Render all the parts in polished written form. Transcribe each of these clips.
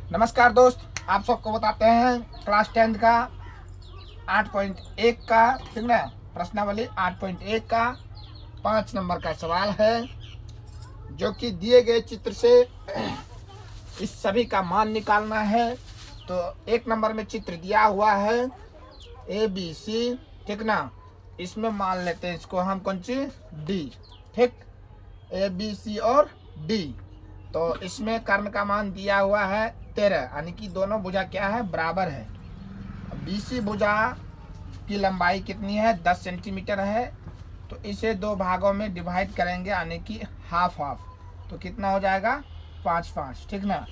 नमस्कार दोस्त, आप सबको बताते हैं क्लास 10 का 8.1 का, ठीक ना, प्रश्नावली 8.1 का 5 नंबर का सवाल है, जो कि दिए गए चित्र से इस सभी का मान निकालना है। तो 1 नंबर में चित्र दिया हुआ है ABC, ठीक ना। इसमें मान लेते हैं इसको हम कौन सी D, ठीक, ABC और D। तो इसमें कर्ण का मान दिया हुआ है 13, यानी कि दोनों भुजा क्या है, बराबर है। BC भुजा की लंबाई कितनी है, 10 सेंटीमीटर है। तो इसे 2 भागों में डिवाइड करेंगे, यानी कि हाफ हाफ। तो कितना हो जाएगा, 5 5, ठीक ना।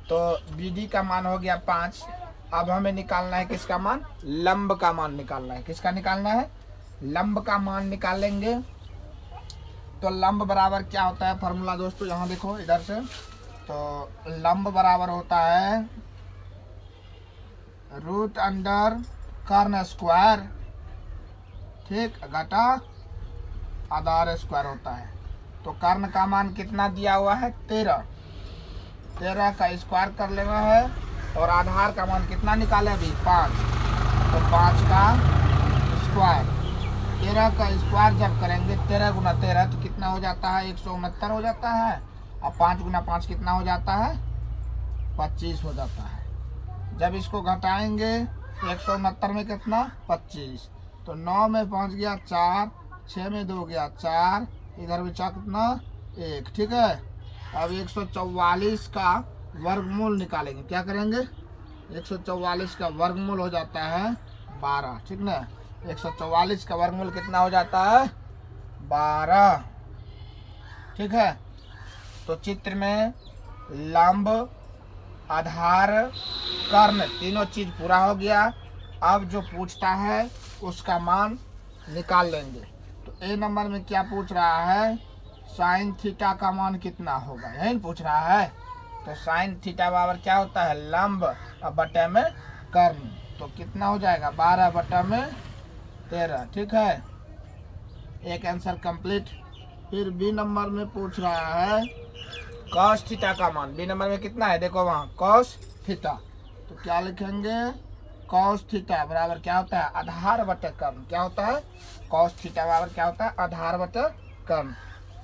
तो BD का मान हो गया 5। अब हमें निकालना है किसका मान, लंब का मान निकालना है। किसका निकालना है, लंब का मान निकालेंगे। तो लंब बराबर क्या होता है, फार्मूला दोस्तों यहाँ देखो इधर से। तो लंब बराबर होता है रूट अंडर कर्ण स्क्वायर, ठीक, घटा आधार स्क्वायर होता है। तो कर्ण का मान कितना दिया हुआ है, 13 का स्क्वायर कर लेना है। और आधार का मान कितना निकाले अभी, 5। तो 5 का स्क्वायर, 13 का स्क्वायर जब करेंगे 13 गुना 13 तो कितना हो जाता है, 169 हो जाता है। और 5 गुना 5 कितना हो जाता है, 25 हो जाता है। जब इसको घटाएंगे 169 में कितना, 25। तो 9 में 5 गया 4, 6 में 2 गया 4, इधर बचा कितना, 1, ठीक है। अब 144 का वर्गमूल निकालेंगे। क्या करेंगे, 144 का वर्गमूल हो जाता है 12, ठीक ना। 144 का वर्गमूल कितना हो जाता है, 12, ठीक है। तो चित्र में लंब, आधार, कर्ण तीनों चीज पूरा हो गया। अब जो पूछता है उसका मान निकाल लेंगे। तो A नंबर में क्या पूछ रहा है, साइन थीटा का मान कितना होगा, यही पूछ रहा है। तो साइन थीटा बराबर क्या होता है, लंब और बटे में कर्ण। तो कितना हो जाएगा, 12 बटा में 13, ठीक है। एक आंसर कंप्लीट। फिर B नंबर में पूछ रहा है कॉस थीटा का मान। B नंबर में कितना है, देखो वहाँ कॉस थीटा। तो क्या लिखेंगे, कॉस थीटा बराबर क्या होता है, आधार बटे कर्ण। क्या होता है, कॉस थीटा बराबर क्या होता है, आधार बटे कर्ण।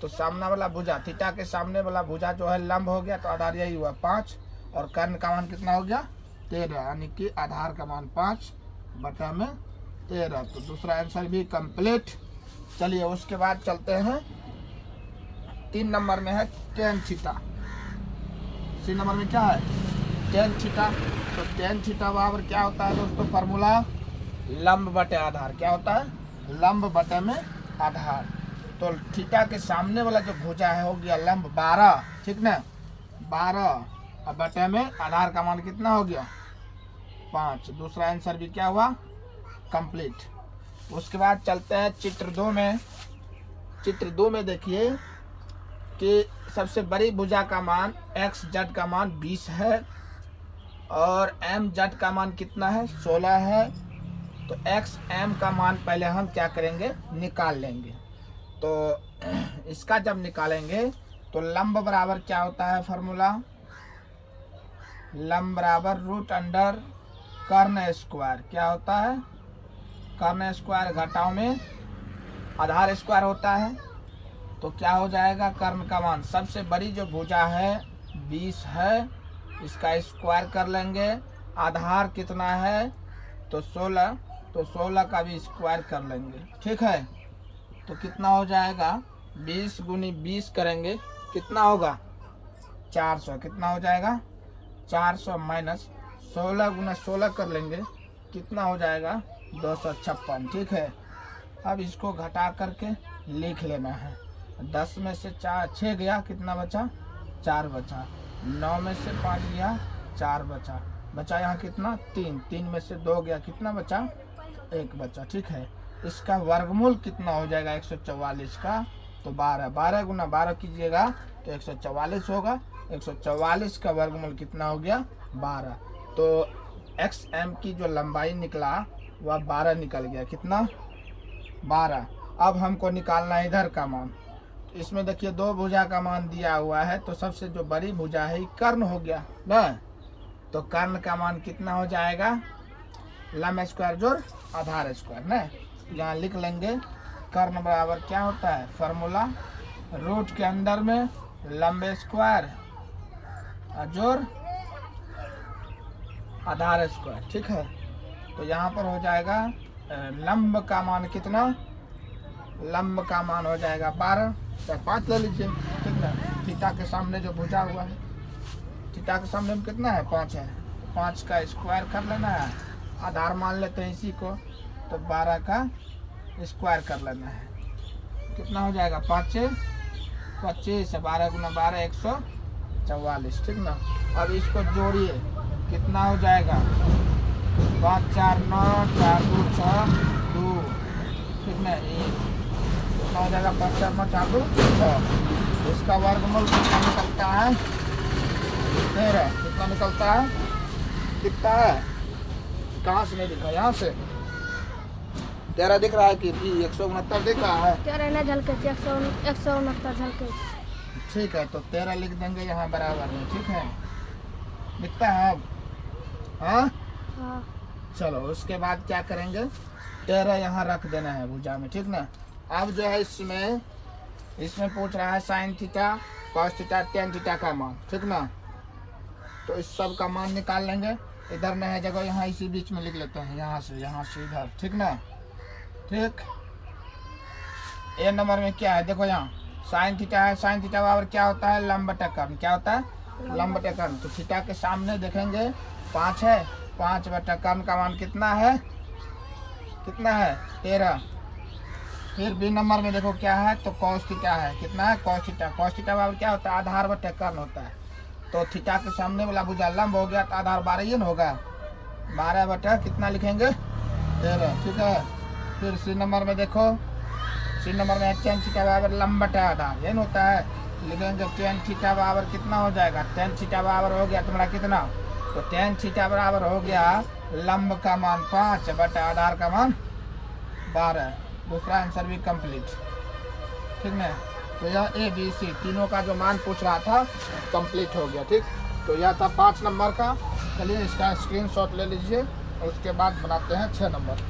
तो सामने वाला भुजा, थीटा के सामने वाला भुजा जो है लंब हो गया, तो आधार यही हुआ 5। और कर्ण का मान कितना हो गया, 13, यानी कि आधार का मान 5 बटा में 13। तो दूसरा आंसर भी कंप्लीट। चलिए उसके बाद चलते हैं 3 नंबर में है टेन थीटा। C नंबर में क्या है, टेन थीटा। तो टेन थीटा बराबर क्या होता है दोस्तों, फार्मूला लंब बटे आधार। क्या होता है, लंब बटे में आधार। तो थीटा के सामने वाला जो भुजा है हो गया लंब 12, ठीक ना, 12 और बटे में आधार का मान कितना हो गया, 5। दूसरा आंसर भी क्या हुआ, कंप्लीट। उसके बाद चलते हैं चित्र 2 में। चित्र 2 में देखिए कि सबसे बड़ी भुजा का मान XZ का मान 20 है और MZ का मान कितना है, 16 है। तो XM का मान पहले हम क्या करेंगे, निकाल लेंगे। तो इसका जब निकालेंगे तो लंब बराबर क्या होता है, फार्मूला लंब बराबर रूट अंडर कर्ण स्क्वायर। क्या होता है, कर्ण स्क्वायर घटाव में आधार स्क्वायर होता है। तो क्या हो जाएगा, कर्ण का मान, सबसे बड़ी जो भुजा है 20 है, इसका स्क्वायर कर लेंगे। आधार कितना है, तो 16, तो 16 का भी स्क्वायर कर लेंगे, ठीक है। तो कितना हो जाएगा, 20 गुनी 20 करेंगे, कितना होगा, 400। कितना हो जाएगा, 400 माइनस 16 गुना 16 कर लेंगे, कितना हो जाएगा, 256, ठीक है। अब इसको घटा करके लिख लेना है। 10 में से 6 गया, कितना बचा, 4 बचा। 9 में से 5 गया, 4 बचा यहाँ कितना, 3 में से 2 गया, कितना बचा, 1 बचा, ठीक है। इसका वर्गमूल कितना हो जाएगा 144 का, तो 12 गुना 12 कीजिएगा तो 144 होगा। 144 का वर्गमूल कितना हो गया, 12। तो XM की जो लंबाई निकला वह 12 निकल गया, कितना, 12। अब हमको निकालना है इधर का मान। इसमें देखिए 2 भुजा का मान दिया हुआ है, तो सबसे जो बड़ी भुजा है कर्ण हो गया ना, तो कर्ण का मान कितना हो जाएगा, लंब स्क्वायर जोड़ आधार स्क्वायर ना। यहाँ लिख लेंगे कर्ण बराबर क्या होता है, फार्मूला रूट के अंदर में लंब स्क्वायर जोड़ आधार स्क्वायर, ठीक है। तो यहाँ पर हो जाएगा लंब का मान कितना, लंब का मान हो जाएगा 12, तो 5 ले लीजिए, ठीक ना। थीटा के सामने जो भुजा हुआ है, थीटा के सामने में कितना है, 5 है, 5 का स्क्वायर कर लेना है, आधार मान लेते हैं इसी को, तो 12 का स्क्वायर कर लेना है, कितना हो जाएगा 5 25, 12 गुना 12 144, ठीक ना। अब इसको जोड़िए, कितना हो जाएगा 5 4 9 4 2 6 2, ठीक ना, 1, कितना हो जाएगा 5 4 9 4 2 6। इसका वर्गमूल कितना निकलता है, 13, कितना निकलता है, कितना है, कहाँ से नहीं दिखा, यहाँ से 13 दिख रहा है कि 169 दिख रहा है, 13 नहीं झलके 169 झलके, ठीक है। तो 13 लिख देंगे यहाँ बराबर में, ठीक है, दिखता है अब, हाँ हाँ चलो। उसके बाद क्या करेंगे, 13 यहाँ रख देना है भुजा में, ठीक ना। अब जो है इसमें पूछ रहा है sine theta cos theta tan theta का मान, ठीक ना। तो इस सब का मान निकाल लेंगे, इधर में है जगह, यहाँ इसी बीच में लिख लेते हैं, यहाँ से इधर, ठीक ना। ठीक, ए नंबर में क्या है, देखो यहाँ साइन थीटा है, साइन थीटा बराबर क्या होता है, लंब बटा कर्ण, क्या होता है, लंब बटा कर्ण। तो थीटा के सामने देखेंगे 5 है, 5 बटा कर्ण का मान कितना है, कितना है 13। फिर बी नंबर में देखो क्या है, तो कॉस थीटा है, कितना है कॉस थीटा, कॉस थीटा बराबर क्या होता है, आधार बटा कर्ण होता है। तो थीटा के सामने वाला भुजा लंब हो गया, तो आधार 12 ही न होगा, 12 बटा कितना लिखेंगे 13, ठीक है। फिर सी नंबर में देखो, सी नंबर में टेन थीटा बराबर लंब बटा आधार, ये होता है, लिखेंगे टेन थीटा बराबर कितना हो जाएगा, टेन थीटा बराबर हो गया तुम्हारा कितना, तो टेन थीटा बराबर हो गया लंब का मान 5 बटा आधार का मान 12। दूसरा आंसर भी कंप्लीट, ठीक है। तो यह ए बी सी तीनों का जो मान पूछ रहा था कंप्लीट हो गया, ठीक। तो यह था 5 नंबर का, चलिए इसका स्क्रीनशॉट ले लीजिए, और उसके बाद बनाते हैं 6 नंबर।